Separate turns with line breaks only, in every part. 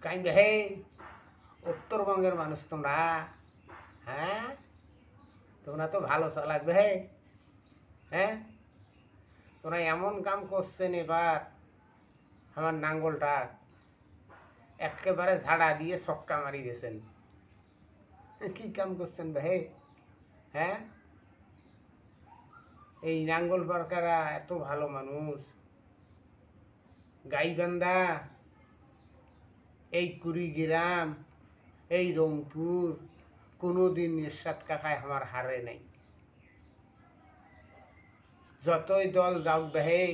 কাই হে উত্তরবঙ্গের মানুষ তোমরা, হ্যাঁ তোমরা তো ভালো চালাক হে। হ্যাঁ তোমরা এমন কাম করছেন এবার আমার নাঙ্গলটা একেবারে ঝাড়া দিয়ে ছক্কা মারি গেছেন। কি কাম করছেন ভাই? হ্যাঁ এই নাঙ্গল পারকারা এত ভালো মানুষ, গাইবান্ধা, এই কুড়িগ্রাম, এই রংপুর, কোনোদিন এরশাদ কাকায় আমার হারে নাই। যতই দল যাওক বেহে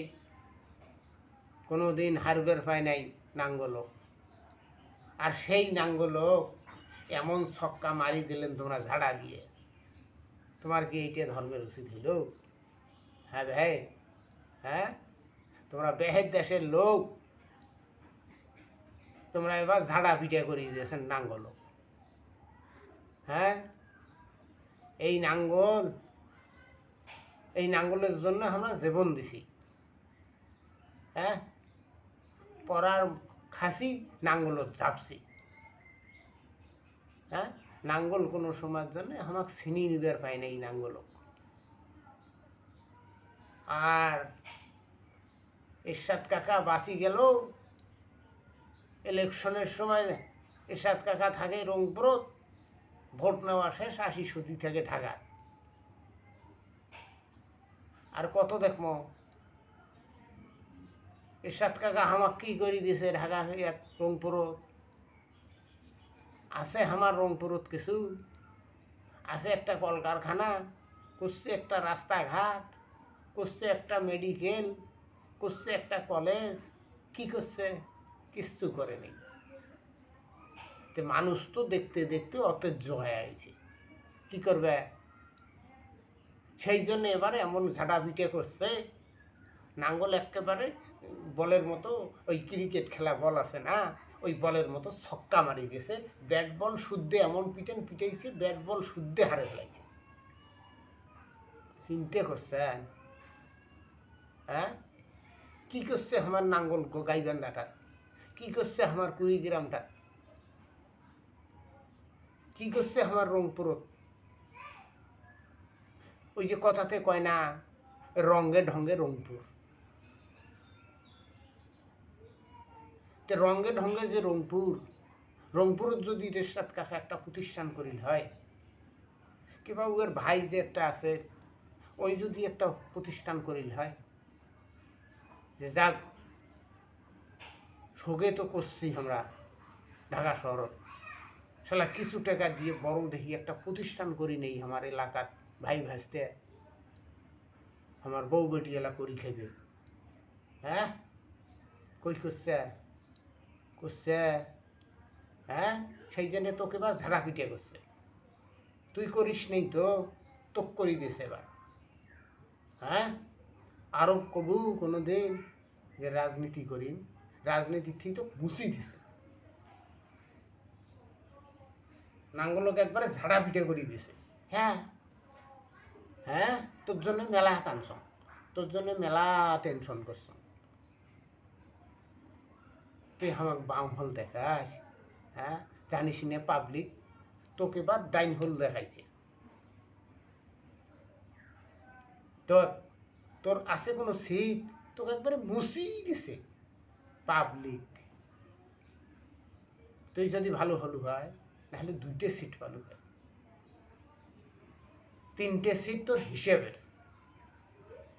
কোনোদিন হারবের পায় নাই নাঙ্গলক। আর সেই নাঙ্গলক এমন ছক্কা মারি দিলেন তোমরা ঝাড়া দিয়ে। তোমার কি এইটা ধর্মের উচিত হইল? হ্যাঁ ভাই, হ্যাঁ তোমরা বেহের দেশের লোক, তোমরা এবার ঝাড়া পিটা করে দিয়েছেন নাঙ্গল। হ্যাঁ এই নাঙ্গল, এই নাঙ্গলের জন্য আমরা জীবন দিছি। হ্যাঁ পরার খাসি নাঙ্গলত চাপছি। হ্যাঁ নাঙ্গল কোনো সময়ের জন্য আমাকে চিনি নিবার পাই না এই নাঙ্গলক। আর এরশাদ কাকা বাঁচি গেল, ইলেকশনের সময় এরশাদ কাকা থাকে রংপুরত, ভোট নেওয়া শেষ 80 থেকে ঢাকা। আর কত দেখমো এরশাদ কাকা আমাকে কি করে দিছে ঢাকা এক রংপুরত? আছে আমার রংপুরত কিছু আছে, একটা কলকারখানা করছে, একটা রাস্তাঘাট করছে, একটা মেডিকেল করছে, একটা কলেজ। কি করছে? কিচ্ছু করেনি। মানুষ তো দেখতে দেখতে অতেজ্য হয়ে গেছে, কি করবে? সেই জন্য এবারে এমন ঝাঁটা পিটে করছে, নাঙ্গল একেবারে বলের মতো, ওই ক্রিকেট খেলা বল আছে না, ওই বলের মতো ছক্কা মারি গেছে। ব্যাট বল শুদ্ধে এমন পিটাইছে, ব্যাট বল শুদ্ধে হারে ফেলাইছে। চিন্তা করছেন? হ্যাঁ কি করছে আমার নাঙ্গল গাইবান্ধাটা, কি করছে আমার কুড়িগ্রামটা, কি করছে আমার রংপুরত? ওই যে কথাতে কয় না, রঙে ঢঙ্গে রংপুর। রঙে ঢঙ্গে যে রংপুর, রংপুরত যদি এরশাদ কাকা একটা প্রতিষ্ঠান করিল হয়, কিংবা ওর ভাই যে একটা আছে ওই যদি একটা প্রতিষ্ঠান করিল হয়, যে যাক সগে তো করছি আমরা ঢাকা শহরত, শালা কিছু টাকা দিয়ে বড় দেখি একটা প্রতিষ্ঠান করি নেই আমার এলাকাত, ভাই ভাসতে আমার বউ বেটি এলা করি খেবে। হ্যাঁ কই করছে? করছে? হ্যাঁ সেই জন্য তোকে এবার ঝাড়া পিটে করছে। তুই করিস নেই তো, তোক করি দিছে এবার। হ্যাঁ আরো কবু কোনো দিন যে রাজনীতি করিম, রাজনীতি থেকে তো মুছি দিছে, নাঙ্গলকে একবারে ঝাড়া পিটে করে দিছে। হ্যাঁ হ্যাঁ তোর জন্য মেলা কানছন, তোর জন্য মেলা টেনশন করছ, তুই আমাক বাম হল দেখাস। হ্যাঁ জানিস নে পাবলিক তোকে বা ডাইন হল দেখাইছে। তোর তোর আছে কোনো সিট? তোকে একবারে মুছি দিছে পাবলিক। তুই যদি ভালো হলু হয় নাহলে 2টে সিট পালু হয়, 3টে সিট তোর হিসেবের,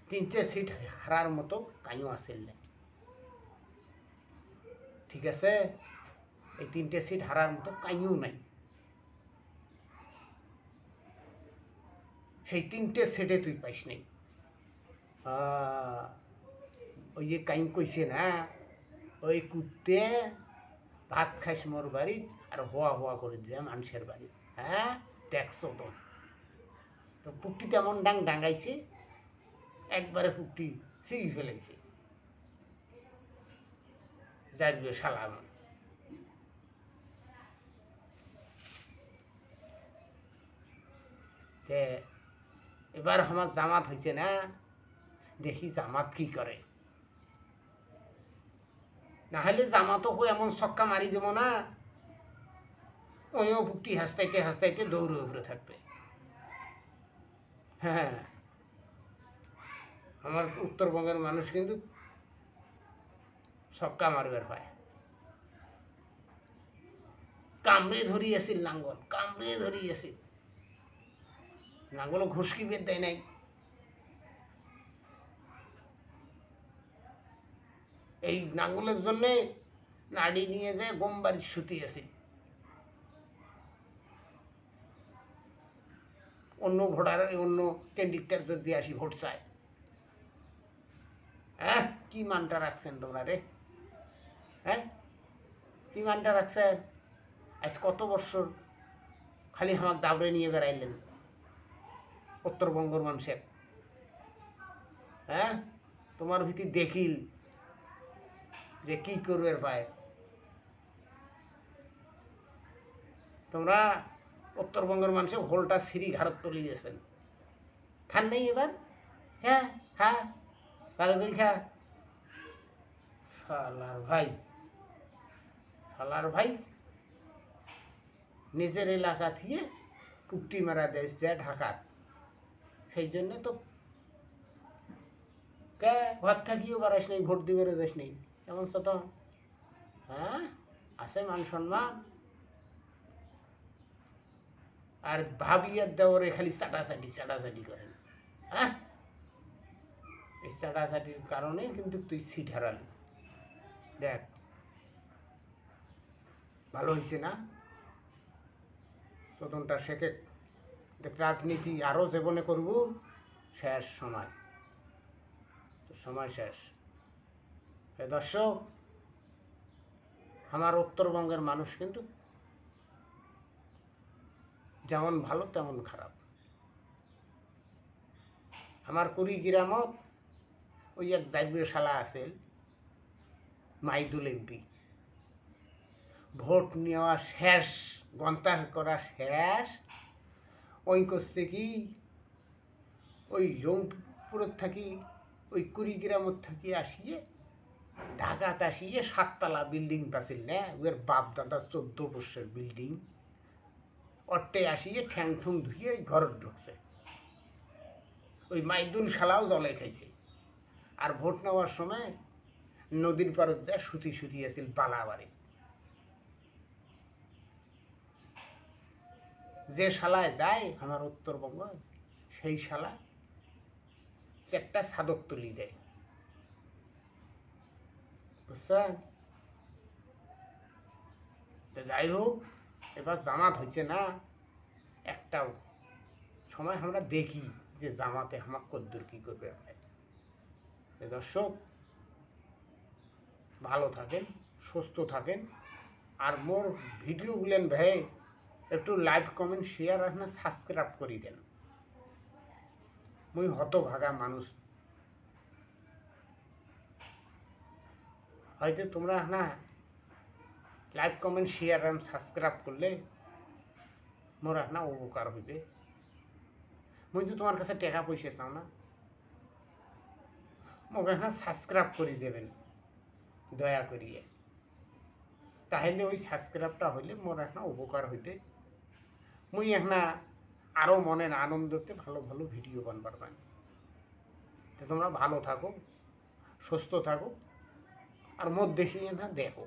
3টে সিট হারার মতো কাইও আসেল না। ঠিক আছে, এই 3টে সিট হারার মতো কাইও নাই। সেই 3টে সিটে তুই পাইস নাই। ওই যে কাইম কইছে না, ওই কুত্তে ভাত খাইস মোর বাড়ি আর হোয়া হোয়া করে যায় মানুষের বাড়ি। হ্যাঁ দেখছো তো, তো পুকটি তেমন ডাঙাইছে, একবারে পুকটি ছিঁড়ি ফেলেছে, যাইবে শালা। তে এবার আমার জামাত হয়েছে না, দেখি জামাত কি করে। না হলে জামা তো এমন ছক্কা মারি দেবো না, ওইও পুকটি হাসতাইতে হাসতাইতে দৌড়ে উপরে থাকবে। হ্যাঁ, আমার উত্তরবঙ্গের মানুষ কিন্তু ছক্কা মারবার পায়। কামড়ে ধরিয়েছিল নাঙ্গল, কামড়ে ধরিয়েছিল নাঙ্গলও ঘুষকি বের দেয় নাই। এই নাঙ্গলের জন্যে নাড়ি নিয়ে যায় বোমবাড়ি শুতিয়েছিল। অন্য ভোটার অন্য ক্যান্ডিডেট যদি আসি ভোট চায়, হ্যাঁ কি মানটা রাখছেন তোমরা রে? হ্যাঁ কি মানটা রাখছেন? আজ কত বছর খালি আমাকে দাবড়ে নিয়ে বেড়াইলেন উত্তরবঙ্গের মানুষের। হ্যাঁ তোমার ভিতর দেখিল যে কি করবে পায়। তোমরা উত্তরবঙ্গের মানুষের হোলটা সিঁড়ি ঘাড়ত তুলে দিয়েছেন। খান নেই এবার? হ্যাঁ খা, ভালো করে খা। শালার ভাই, শালার ভাই নিজের এলাকা থেকে কুপটি মারা দেশ যায় ঢাকার। সেই জন্যে তো কে ঘর থাকিও বাড়াস নেই, ভোট দিবে যাস নেই, এমন তো। হ্যাঁ আছে মান সম্মান। আর ভাবি আর দেওয়ারে খালি চাটাচাটি চাটাচাটি করেন। হ্যাঁ এই চাটাচাটির কারণে কিন্তু তুই সিট হারালি। দেখ ভালো হয়েছে না তদনটা শেখে। দেখ রাজনীতি আরও জীবনে করব, শেষ সময়, সময় শেষ। দর্শক, আমার উত্তরবঙ্গের মানুষ কিন্তু যেমন ভালো তেমন খারাপ। আমার কুড়িগ্রামত ওই এক জাইবীয় শালা আছে মাইদুল এমপি, ভোট নেওয়া শেষ, গন্তা করা শেষ, ওই করছে কি ওই রংপুরের থাকি ওই কুড়িগ্রামত থাকি আসিয়ে ঢাকাত আসিয়ে 7 তলা বিল্ডিং পাছিল না, ওর বাপ দাদা 14 বছরের বিল্ডিং, অট্টে আসিয়ে ঠ্যাং ঠুং ধুয়ে ঘর ঢুকছে। ওই মাইদুন শালাও জলে খাইছে। আর ভোট নেওয়ার সময় নদীর পারত যা সুতি সুতি আছিল পালাবাড়ি। যে শালায় যায় আমার উত্তরবঙ্গ, সেই শালা একটা সাদক তুলি দেয়, বুঝছেন? যাই হোক, এবার জামাত হয়েছে না, একটাও সময় আমরা দেখি যে জামাতে আমার কদ্দুর কি করবে। দর্শক ভালো থাকেন, সুস্থ থাকেন। আর মোর ভিডিও গুলেন ভাই একটু লাইক কমেন্ট শেয়ার আর না সাবস্ক্রাইব করে দেন। মুই হতভাগা মানুষ, হয়তো তোমরা না লাইক কমেন্ট শেয়ার আর সাবস্ক্রাইব করলে মোর না উপকার হইবে। মুই তো তোমার কাছে টাকা পয়সা চাও না, মোক একটা সাবস্ক্রাইব করে দেবেন দয়া করিয়ে। তাহলে ওই সাবস্ক্রাইবটা হইলে মোর একটা উপকার হইতে, মুই একটা আরও মনের আনন্দতে ভালো ভালো ভিডিও বানবার পাই। তো তোমরা ভালো থাকো, সুস্থ থাকো, আর মোর দেখিয়ে না দেখো।